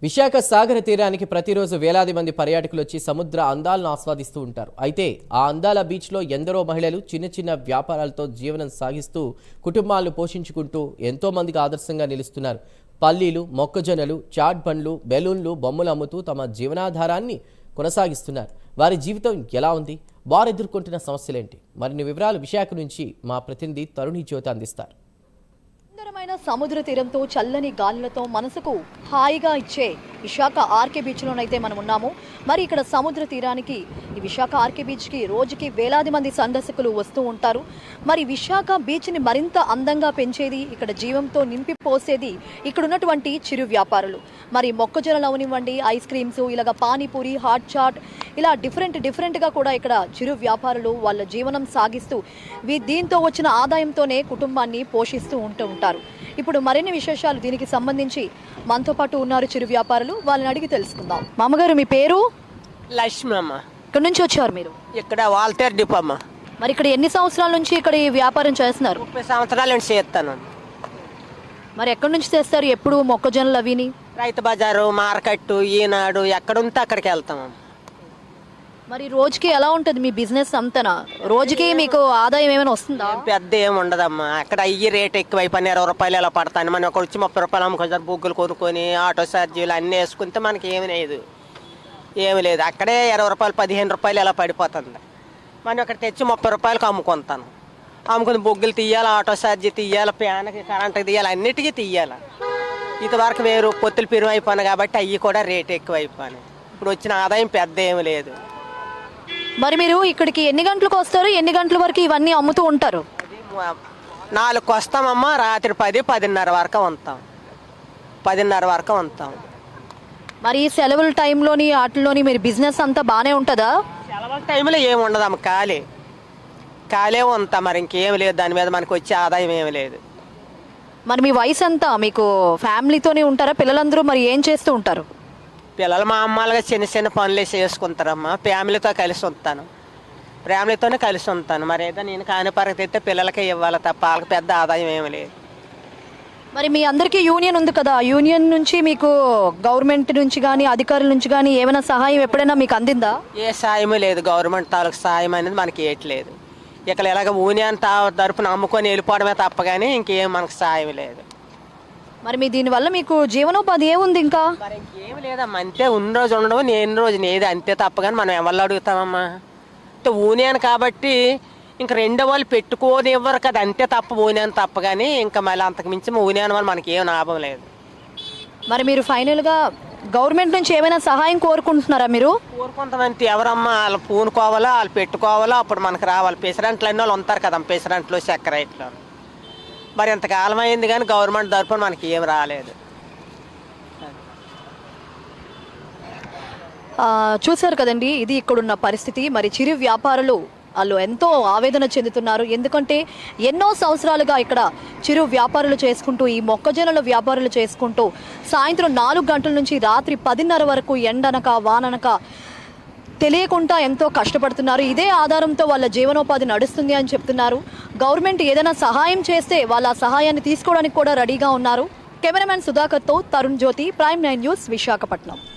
విశాఖ సాగర తీరానికి ప్రతిరోజు వేలాది మంది పర్యాటకులు వచ్చి సముద్ర అందాలను ఆస్వాదిస్తూ ఉంటారు. అయితే ఆ అందాల బీచ్లో ఎందరో మహిళలు చిన్న చిన్న వ్యాపారాలతో జీవనం సాగిస్తూ కుటుంబాలను పోషించుకుంటూ ఎంతో మందికి ఆదర్శంగా నిలుస్తున్నారు. పల్లీలు, మొక్కజొన్నలు, చాట్ బండ్లు, బెలూన్లు, బొమ్మలు అమ్ముతూ తమ జీవనాధారాన్ని కొనసాగిస్తున్నారు. వారి జీవితం ఎలా ఉంది, వారు ఎదుర్కొంటున్న సమస్యలేంటి, మరిన్ని వివరాలు విశాఖ నుంచి మా ప్రతినిధి తరుణి జ్యోతి అందిస్తారు. సుందరమైన సముద్ర తీరంతో చల్లని గాలులతో మనసుకు హాయిగా ఇచ్చే విశాఖ ఆర్కే బీచ్లోనైతే మనం ఉన్నాము. మరి ఇక్కడ సముద్ర తీరానికి ఈ విశాఖ ఆర్కే బీచ్కి రోజుకి వేలాది మంది సందర్శకులు వస్తూ ఉంటారు. మరి విశాఖ బీచ్ని మరింత అందంగా పెంచేది, ఇక్కడ జీవంతో నింపిపోసేది ఇక్కడ ఉన్నటువంటి చిరు వ్యాపారులు. మరి మొక్కజొన్నలు అవనివ్వండి, ఐస్ క్రీమ్స్, ఇలాగ పానీపూరి, హాట్ చాట్, ఇలా డిఫరెంట్గా కూడా ఇక్కడ చిరు వ్యాపారులు వాళ్ళ జీవనం సాగిస్తూ దీంతో వచ్చిన ఆదాయంతోనే కుటుంబాన్ని పోషిస్తూ ఉంటారు. ఇప్పుడు మరిన్ని విశేషాలు దీనికి సంబంధించి మనతో పాటు ఉన్నారు చిరు వ్యాపారులు, వాళ్ళని అడిగి తెలుసుకుందాం. మామగారు, మీ పేరు? లక్ష్మి అమ్మ. ఇక్కడ నుంచి వచ్చారు మీరు? ఇక్కడ వాల్తేర్ డిపో అమ్మ. మరి ఇక్కడ ఎన్ని సంవత్సరాల నుంచి ఇక్కడ ఈ వ్యాపారం చేస్తున్నారు? 30 సంవత్సరాల నుంచి చేస్తాను. మరి ఎక్కడి నుంచి తెస్తారు ఎప్పుడు మొక్కజొన్నలు అవిని? రైతు బజారు, మార్కెట్, ఈనాడు ఎక్కడుంటే అక్కడికి వెళ్తాం. మరి రోజుకి ఎలా ఉంటుంది మీ బిజినెస్ అంతనా? రోజుకి మీకు ఆదాయం ఏమైనా వస్తుందా? పెద్ద ఏమి ఉండదమ్మా. అక్కడ అయ్యి రేట్ ఎక్కువైపోయి 20 రూపాయలు ఎలా పడతాను. మనం ఒక వచ్చి 30 రూపాయలు అమ్ముకుంటారు. బుగ్గులు కొనుక్కొని ఆటో ఛార్జీలు అన్నీ వేసుకుంటే మనకి ఏమి లేదు. అక్కడే 20 రూపాయలు 15 రూపాయలు ఎలా పడిపోతుంది. మనం అక్కడ తెచ్చి 30 రూపాయలకు అమ్ముకుంటాను. అమ్ముకుని బొగ్గులు తీయాలి, ఆటో ఛార్జీ తీయాలి, ఫ్యాన్కి కరెంట్కి తీయాలి, అన్నిటికీ తీయాలి. ఇంతవరకు వేరు పొత్తులు పిరుగు అయిపోయినాయి కాబట్టి అవి కూడా రేట్ ఎక్కువైపోయినాయి. ఇప్పుడు వచ్చిన ఆదాయం పెద్ద ఏమి లేదు. మరి మీరు ఇక్కడికి ఎన్ని గంటలకు వస్తారు, ఎన్ని గంటల వరకు ఇవన్నీ అమ్ముతూ ఉంటారు? 4కు వస్తామమ్మా, రాత్రి 10-10:30 వరకు ఉంటాం. 10:30 వరకు ఉంటాం. మరి సెలవుల టైంలోని వాటిలోని మీరు బిజినెస్ అంతా బాగానే ఉంటుందా? సెలవుల టైంలో ఏమి ఉండదమ్మ, ఖాళీ ఉంటాం. మరి ఇంకేం లేదు, దాని మీద మనకు వచ్చే ఆదాయం ఏమి లేదు. మరి మీ వయసు అంతా మీకు ఫ్యామిలీతోనే ఉంటారా? పిల్లలందరూ మరి ఏం చేస్తూ ఉంటారు? పిల్లలు మా అమ్మాలుగా చిన్న చిన్న పనులు చేసుకుంటారమ్మా. ఫ్యామిలీతోనే కలిసి ఉంటాను. మరి ఏదో నేను కాని పరకు తెస్తే పిల్లలకే ఇవ్వాలి తప్ప వాళ్ళకి పెద్ద ఆదాయం ఏమి లేదు. మరి మీ అందరికీ యూనియన్ ఉంది కదా, యూనియన్ నుంచి మీకు గవర్నమెంట్ నుంచి కానీ అధికారుల నుంచి కానీ ఏమైనా సహాయం ఎప్పుడైనా మీకు అందిందా? ఏ సాయము లేదు. గవర్నమెంట్ తాలూకు సాయం అనేది మనకి ఏట్లేదు. ఇక్కడ ఎలాగ యూనియన్ తరపున అమ్ముకొని వెళ్ళిపోవడమే తప్ప కానీ ఇంకేం మనకు సాయం లేదు. మరి మీ దీనివల్ల మీకు జీవనోపాధి ఏముంది? ఇంకా మరి ఇంకేమి లేదమ్మా. అంతే ఉన్న రోజు ఉండడం, నేను రోజు నేది అంతే తప్ప కానీ మనం ఎవరు అడుగుతామమ్మా. అంటే యూనియన్ కాబట్టి ఇంక రెండో వాళ్ళు పెట్టుకొని ఇవ్వరు కదా, అంతే తప్ప యూనియన్ తప్ప కానీ ఇంకా మళ్ళీ అంతకు మించి యూనియన్ వల్ల మనకి ఏం లాభం లేదు. మరి మీరు ఫైనల్గా గవర్నమెంట్ నుంచి ఏమైనా సహాయం కోరుకుంటున్నారా? మీరు కోరుకుంటామంటే ఎవరమ్మా, వాళ్ళు పూనుకోవాలా, వాళ్ళు పెట్టుకోవాలా, అప్పుడు మనకు రావాలి. పెసరంట్లు అన్నీ వాళ్ళు ఉంటారు కదమ్మా, పెసరంట్లు, చక్కెర ఇట్లా. మరి ఎంతకాలం అయింది కానీ గవర్నమెంట్ తరఫున మనకి ఏం రాలేదు. చూశారు కదండి, ఇది ఇక్కడున్న పరిస్థితి. మరి చిరు వ్యాపారులు వాళ్ళు ఎంతో ఆవేదన చెందుతున్నారు. ఎందుకంటే ఎన్నో సంవత్సరాలుగా ఇక్కడ చిరు వ్యాపారులు చేసుకుంటూ, ఈ మొక్కజొన్నల వ్యాపారులు చేసుకుంటూ సాయంత్రం 4 గంటల నుంచి రాత్రి 10:30 వరకు ఎండనక వాననక తెలియకుండా ఎంతో కష్టపడుతున్నారు. ఇదే ఆధారంతో వాళ్ళ జీవనోపాధి నడుస్తుంది అని చెప్తున్నారు. గవర్నమెంట్ ఏదైనా సహాయం చేస్తే వాళ్ళ సహాయాన్ని తీసుకోవడానికి కూడా రెడీగా ఉన్నారు. కెమెరామెన్ సుధాకర్తో తరుణ్ జ్యోతి, ప్రైమ్ 9 న్యూస్, విశాఖపట్నం.